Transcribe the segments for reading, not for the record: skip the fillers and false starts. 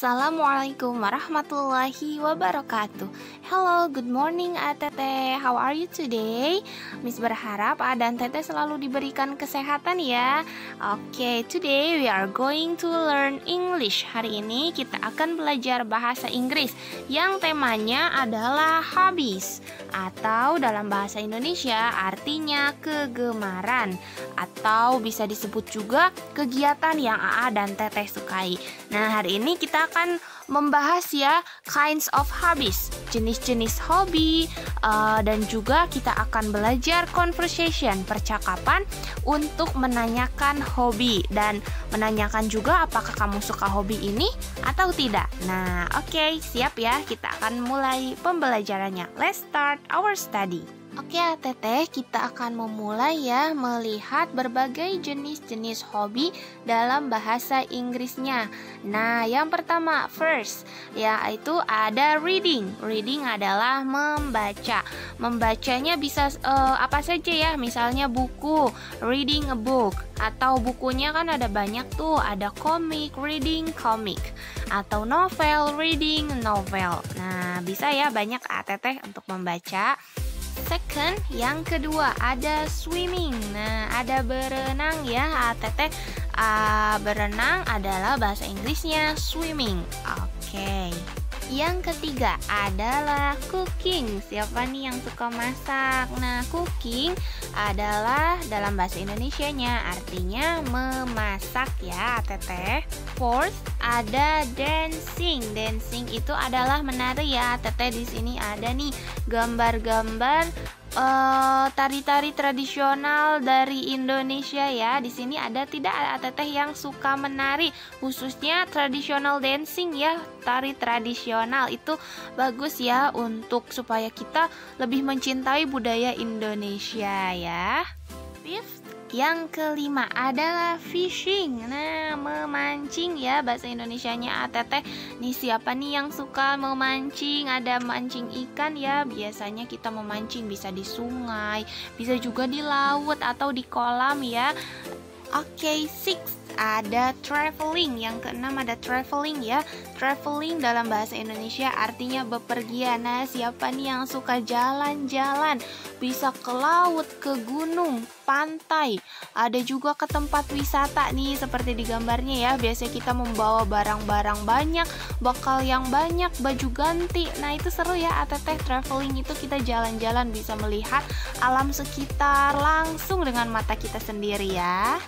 Assalamualaikum warahmatullahi wabarakatuh. Hello, good morning Tete. How are you today? Miss berharap dan Tete selalu diberikan kesehatan ya. Oke, today we are going to learn English. Hari ini kita akan belajar bahasa Inggris yang temanya adalah hobbies, atau dalam bahasa Indonesia artinya kegemaran, atau bisa disebut juga kegiatan yang AA dan Teteh sukai. Nah, hari ini kita akan membahas ya kinds of hobbies, jenis-jenis hobi, dan juga kita akan belajar conversation, percakapan untuk menanyakan hobi dan menanyakan juga apakah kamu suka hobi ini atau tidak. Nah, oke, siap ya, kita akan mulai pembelajarannya. Let's start our study. Oke Teteh, kita akan memulai ya melihat berbagai jenis-jenis hobi dalam bahasa Inggrisnya. Nah, yang pertama, first, yaitu ada reading. Reading adalah membaca. Membacanya bisa apa saja ya, misalnya buku, reading a book. Atau bukunya kan ada banyak tuh, ada komik, reading komik. Atau novel, reading novel. Nah, bisa ya banyak Teteh untuk membaca. Second, yang kedua ada swimming. Nah, ada berenang ya, Teteh. Berenang adalah bahasa Inggrisnya swimming. Oke. Yang ketiga adalah cooking. Siapa nih yang suka masak? Nah, cooking adalah dalam bahasa Indonesianya artinya memasak ya, Teteh. Fourth, ada dancing. Dancing itu adalah menari ya, Teteh. Di sini ada nih gambar-gambar tari-tari tradisional dari Indonesia ya. Di sini ada tidak Teteh yang suka menari, khususnya traditional dancing ya, tari tradisional itu bagus ya untuk supaya kita lebih mencintai budaya Indonesia ya. Fifth, yang kelima adalah fishing. Nah, memancing ya bahasa Indonesianya Teteh. Nih, siapa nih yang suka memancing? Ada mancing ikan ya. Biasanya kita memancing bisa di sungai, bisa juga di laut atau di kolam ya. Oke, six, ada traveling. Yang keenam ada traveling ya. Traveling dalam bahasa Indonesia artinya bepergian. Nah, siapa nih yang suka jalan-jalan? Bisa ke laut, ke gunung, pantai. Ada juga ke tempat wisata nih seperti di gambarnya ya. Biasanya kita membawa barang-barang banyak, bekal yang banyak, baju ganti. Nah, itu seru ya Teteh. Traveling itu kita jalan-jalan, bisa melihat alam sekitar langsung dengan mata kita sendiri ya.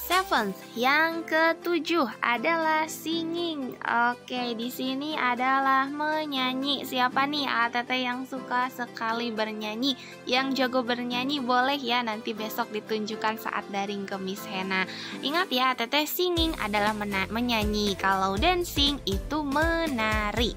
Seventh, yang ketujuh adalah singing. Oke, di sini adalah menyanyi. Siapa nih Teteh yang suka sekali bernyanyi? Yang jago bernyanyi boleh ya nanti besok ditunjukkan saat daring ke Miss Hena. Ingat ya Teteh, singing adalah menyanyi. Kalau dancing itu menari.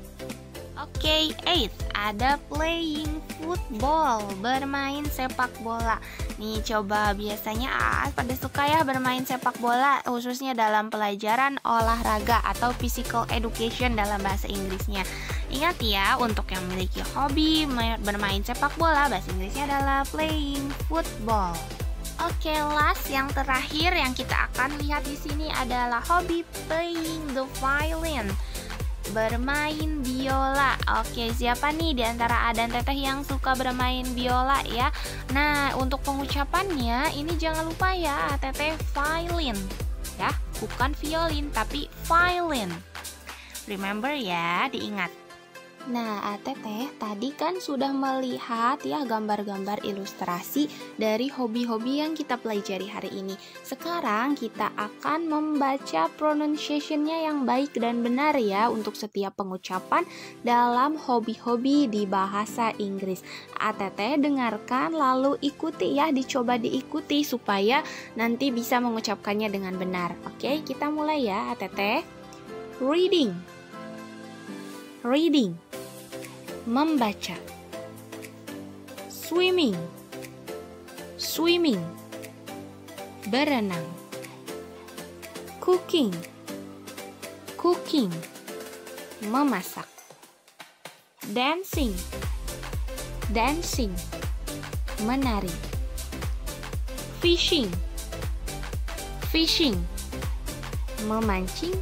Oke, eighth, ada playing football, bermain sepak bola. Nih, coba biasanya pada suka ya bermain sepak bola, khususnya dalam pelajaran olahraga atau physical education dalam bahasa Inggrisnya. Ingat ya, untuk yang memiliki hobi bermain sepak bola, bahasa Inggrisnya adalah playing football. Oke, last, yang terakhir yang kita akan lihat di sini adalah hobi playing the violin. Bermain biola. Oke, siapa nih di antara dan Teteh yang suka bermain biola ya? Nah, untuk pengucapannya ini jangan lupa ya Teteh, violin ya, bukan violin tapi violin. Remember ya, diingat. Nah, Teteh tadi kan sudah melihat ya gambar-gambar ilustrasi dari hobi-hobi yang kita pelajari hari ini. Sekarang kita akan membaca pronunciation-nya yang baik dan benar ya untuk setiap pengucapan dalam hobi-hobi di bahasa Inggris. Teteh dengarkan lalu ikuti ya, dicoba diikuti supaya nanti bisa mengucapkannya dengan benar. Oke, kita mulai ya Teteh. Reading. Reading, membaca. Swimming, swimming, berenang. Cooking, cooking, memasak. Dancing, dancing, menari. Fishing, fishing, memancing.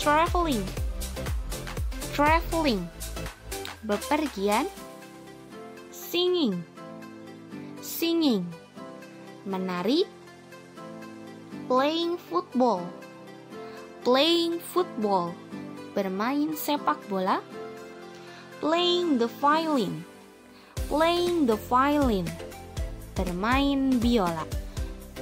traveling, traveling, bepergian. Singing, singing, menari. Playing football, playing football, bermain sepak bola. Playing the violin, playing the violin, bermain biola.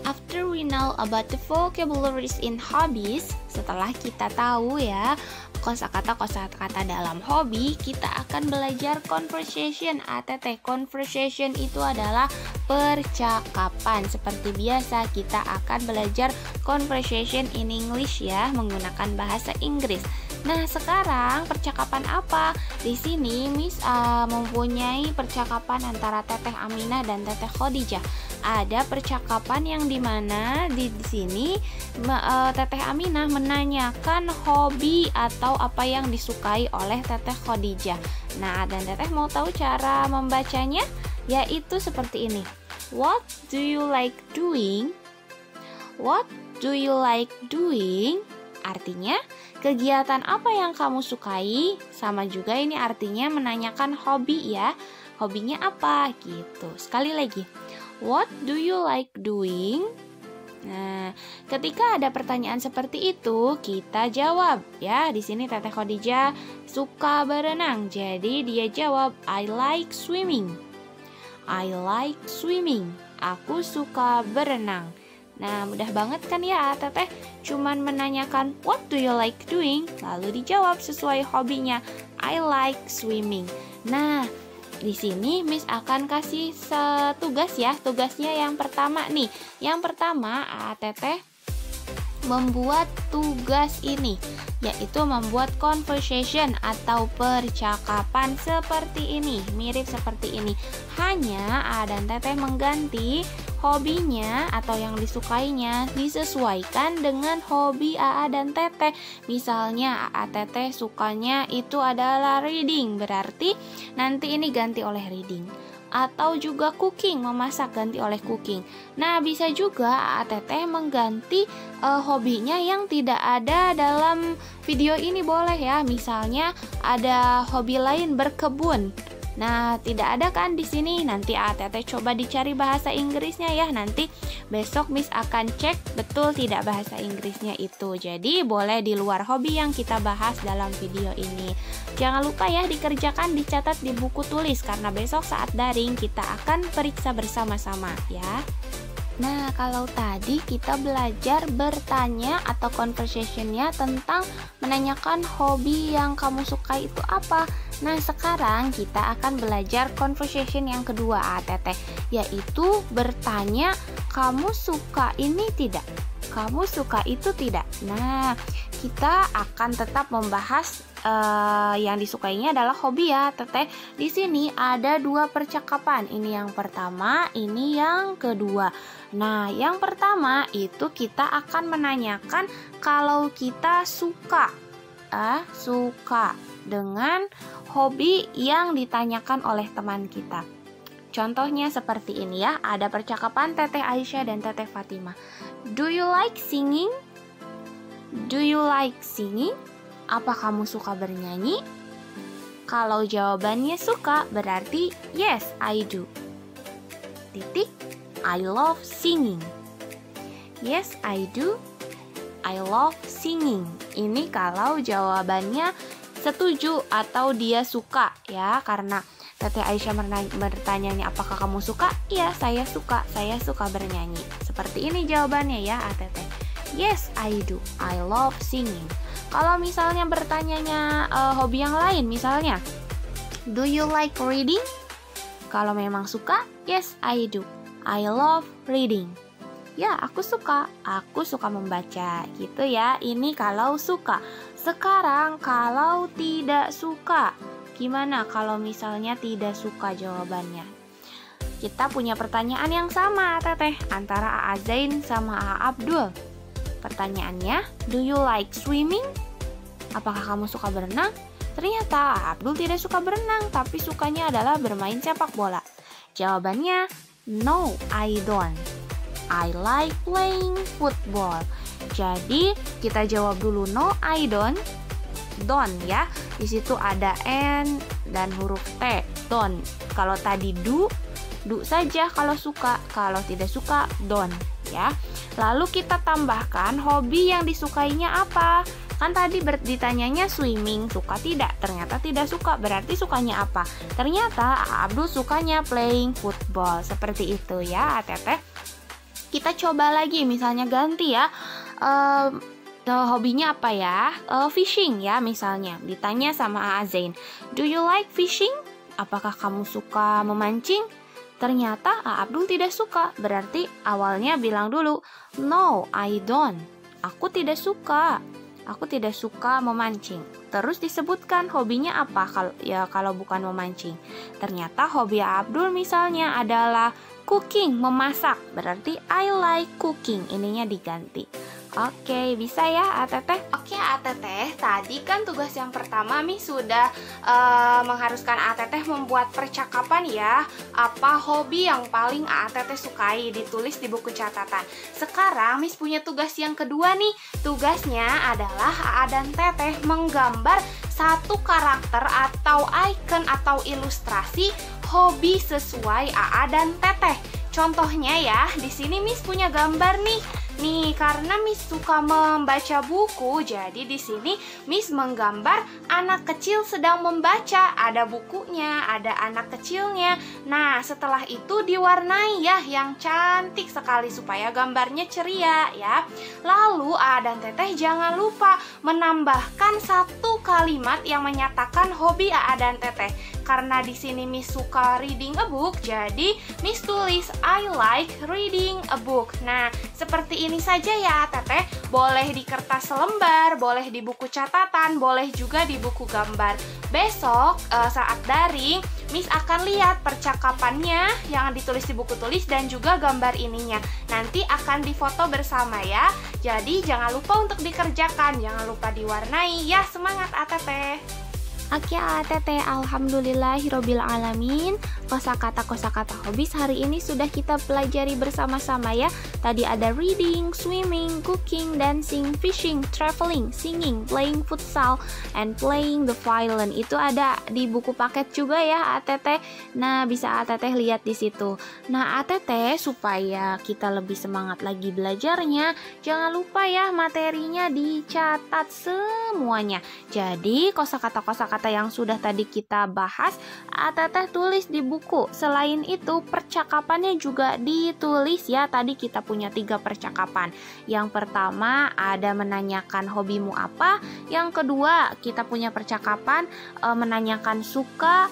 After we know about the vocabularies in hobbies, setelah kita tahu ya kosakata dalam hobi, kita akan belajar conversation. ATT, conversation itu adalah percakapan. Seperti biasa, kita akan belajar conversation in English ya, menggunakan bahasa Inggris. Nah, sekarang percakapan apa? Di sini Miss mempunyai percakapan antara Teteh Aminah dan Teteh Khadijah. Ada percakapan yang dimana di sini Teteh Aminah menanyakan hobi atau apa yang disukai oleh Teteh Khadijah. Nah, dan Teteh mau tahu cara membacanya? Yaitu seperti ini. What do you like doing? What do you like doing? Artinya, kegiatan apa yang kamu sukai? Sama juga ini artinya menanyakan hobi ya. Hobinya apa? Gitu. Sekali lagi. What do you like doing? Nah, ketika ada pertanyaan seperti itu, kita jawab ya. Di sini Teteh Khadijah suka berenang. Jadi dia jawab, I like swimming. I like swimming. Aku suka berenang. Nah, mudah banget kan ya Teteh? Cuman menanyakan what do you like doing, lalu dijawab sesuai hobinya, I like swimming. Nah, di sini Miss akan kasih tugas ya. Tugasnya yang pertama nih. Yang pertama Teteh membuat tugas ini, yaitu membuat conversation atau percakapan seperti ini, mirip seperti ini. Hanya dan Teteh mengganti hobinya atau yang disukainya disesuaikan dengan hobi dan Teteh. Misalnya Teteh sukanya itu adalah reading, berarti nanti ini ganti oleh reading. Atau juga cooking, memasak, ganti oleh cooking. Nah, bisa juga Teteh mengganti hobinya yang tidak ada dalam video ini, boleh ya. Misalnya ada hobi lain berkebun. Nah, tidak ada kan di sini. Nanti Teteh coba dicari bahasa Inggrisnya ya. Nanti besok Miss akan cek betul tidak bahasa Inggrisnya itu. Jadi boleh di luar hobi yang kita bahas dalam video ini. Jangan lupa ya dikerjakan, dicatat di buku tulis, karena besok saat daring kita akan periksa bersama-sama ya. Nah, kalau tadi kita belajar bertanya atau conversationnya tentang menanyakan hobi yang kamu suka itu apa. Nah, sekarang kita akan belajar conversation yang kedua Teteh, yaitu bertanya, kamu suka ini tidak? Kamu suka itu tidak? Nah, kita akan tetap membahas yang disukainya adalah hobi ya Teteh. Di sini ada dua percakapan. Ini yang pertama, ini yang kedua. Nah, yang pertama itu kita akan menanyakan kalau kita suka dengan hobi yang ditanyakan oleh teman kita. Contohnya seperti ini ya. Ada percakapan Teteh Aisyah dan Teteh Fatimah. Do you like singing? Do you like singing? Apa kamu suka bernyanyi? Kalau jawabannya suka, berarti yes, I do. Titik, I love singing. Yes, I do. I love singing. Ini kalau jawabannya setuju atau dia suka ya, karena Teteh Aisyah bertanya apakah kamu suka? Iya, saya suka bernyanyi. Seperti ini jawabannya ya Teteh. Yes, I do. I love singing. Kalau misalnya bertanyanya hobi yang lain, misalnya do you like reading? Kalau memang suka, yes, I do. I love reading. Ya, aku suka membaca gitu ya. Ini kalau suka. Sekarang kalau tidak suka, gimana kalau misalnya tidak suka jawabannya? Kita punya pertanyaan yang sama Teteh, antara A Zain sama A Abdul. Pertanyaannya, do you like swimming? Apakah kamu suka berenang? Ternyata Abdul tidak suka berenang, tapi sukanya adalah bermain sepak bola. Jawabannya, no, I don't. I like playing football. Jadi, kita jawab dulu no, I don't. Don't ya. Di situ ada N dan huruf T. Don't. Kalau tadi do saja kalau suka. Kalau tidak suka, don't ya. Lalu kita tambahkan hobi yang disukainya apa? Kan tadi ditanyanya swimming, suka tidak? Ternyata tidak suka, berarti sukanya apa? Ternyata Abdul sukanya playing football. Seperti itu ya, Teteh. Kita coba lagi, misalnya ganti ya. Hobinya apa ya? Fishing ya misalnya. Ditanya sama Azain, do you like fishing? Apakah kamu suka memancing? Ternyata Abdul tidak suka, berarti awalnya bilang dulu, no, I don't. Aku tidak suka. Aku tidak suka memancing. Terus disebutkan hobinya apa kalau bukan memancing. Ternyata hobi Abdul misalnya adalah cooking, memasak. Berarti I like cooking. Ininya diganti. Oke, bisa ya Ateteh? Oke Ateteh, tadi kan tugas yang pertama Miss sudah mengharuskan Ateteh membuat percakapan ya. Apa hobi yang paling Ateteh sukai, ditulis di buku catatan. Sekarang Miss punya tugas yang kedua nih. Tugasnya adalah Aa dan Teteh menggambar satu karakter atau icon atau ilustrasi hobi sesuai Aa dan Teteh. Contohnya ya, di sini Miss punya gambar nih. Nih, karena Miss suka membaca buku, jadi di sini Miss menggambar anak kecil sedang membaca. Ada bukunya, ada anak kecilnya. Nah, setelah itu diwarnai ya yang cantik sekali supaya gambarnya ceria ya. Lalu A dan Teteh jangan lupa menambahkan satu kalimat yang menyatakan hobi A dan Teteh. Karena di sini Miss suka reading a book, jadi Miss tulis I like reading a book. Nah, seperti ini saja ya Teteh. Boleh di kertas selembar, boleh di buku catatan, boleh juga di buku gambar. Besok saat daring, Miss akan lihat percakapannya yang ditulis di buku tulis dan juga gambar ininya. Nanti akan difoto bersama ya. Jadi jangan lupa untuk dikerjakan, jangan lupa diwarnai ya. Semangat Teteh. Oke Teteh, alhamdulillahirobbil alamin. Kosakata hobis hari ini sudah kita pelajari bersama-sama ya. Tadi ada reading, swimming, cooking, dancing, fishing, traveling, singing, playing futsal, and playing the violin. Itu ada di buku paket juga ya Teteh. Nah, bisa Teteh lihat di situ. Nah, Teteh supaya kita lebih semangat lagi belajarnya, jangan lupa ya materinya dicatat semuanya. Jadi kosakata yang sudah tadi kita bahas, Teteh tulis di buku. Selain itu, percakapannya juga ditulis ya. Tadi kita punya 3 percakapan. Yang pertama ada menanyakan hobimu apa. Yang kedua kita punya percakapan menanyakan suka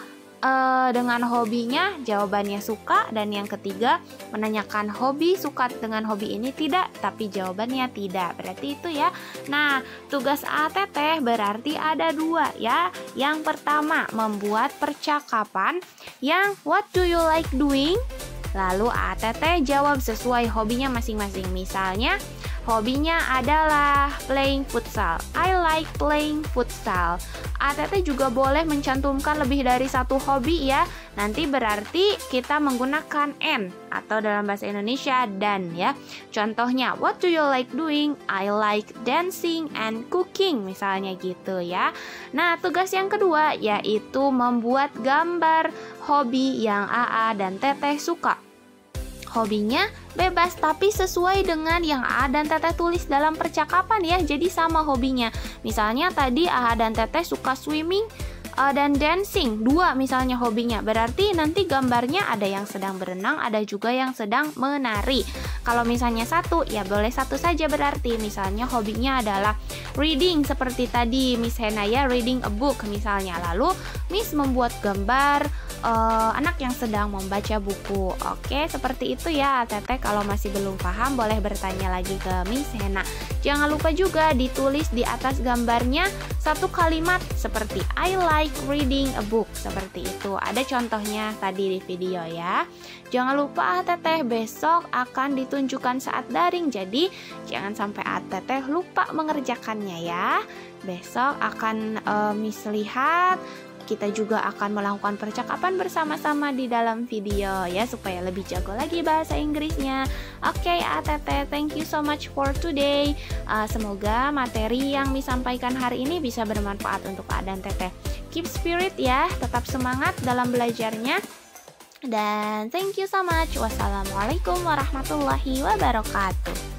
dengan hobinya, jawabannya suka. Dan yang ketiga menanyakan hobi, suka dengan hobi ini tidak, tapi jawabannya tidak. Berarti itu ya. Nah, tugas Teteh berarti ada 2 ya. Yang pertama membuat percakapan yang what do you like doing. Lalu Teteh jawab sesuai hobinya masing-masing. Misalnya hobinya adalah playing futsal. I like playing futsal. Teteh juga boleh mencantumkan lebih dari 1 hobi ya. Nanti berarti kita menggunakan N atau dalam bahasa Indonesia dan ya. Contohnya, what do you like doing? I like dancing and cooking. Misalnya gitu ya. Nah, tugas yang kedua yaitu membuat gambar hobi yang AA dan Teteh suka. Hobinya bebas tapi sesuai dengan yang A dan Teteh tulis dalam percakapan ya. Jadi sama hobinya. Misalnya tadi A dan Teteh suka swimming dan dancing. 2 misalnya hobinya. Berarti nanti gambarnya ada yang sedang berenang, ada juga yang sedang menari. Kalau misalnya 1 ya boleh 1 saja berarti. Misalnya hobinya adalah reading seperti tadi Miss Hena ya, reading a book misalnya. Lalu Miss membuat gambar anak yang sedang membaca buku. Oke, seperti itu ya Teteh. Kalau masih belum paham boleh bertanya lagi ke Miss Hena. Jangan lupa juga ditulis di atas gambarnya 1 kalimat seperti I like reading a book. Seperti itu. Ada contohnya tadi di video ya. Jangan lupa Teteh besok akan ditunjukkan saat daring. Jadi jangan sampai Teteh lupa mengerjakannya ya. Besok akan Miss lihat kita juga akan melakukan percakapan bersama-sama di dalam video ya, supaya lebih jago lagi bahasa Inggrisnya. Oke, ATT, thank you so much for today. Semoga materi yang disampaikan hari ini bisa bermanfaat untuk A dan Teteh. Keep spirit ya, tetap semangat dalam belajarnya. Dan thank you so much. Wassalamualaikum warahmatullahi wabarakatuh.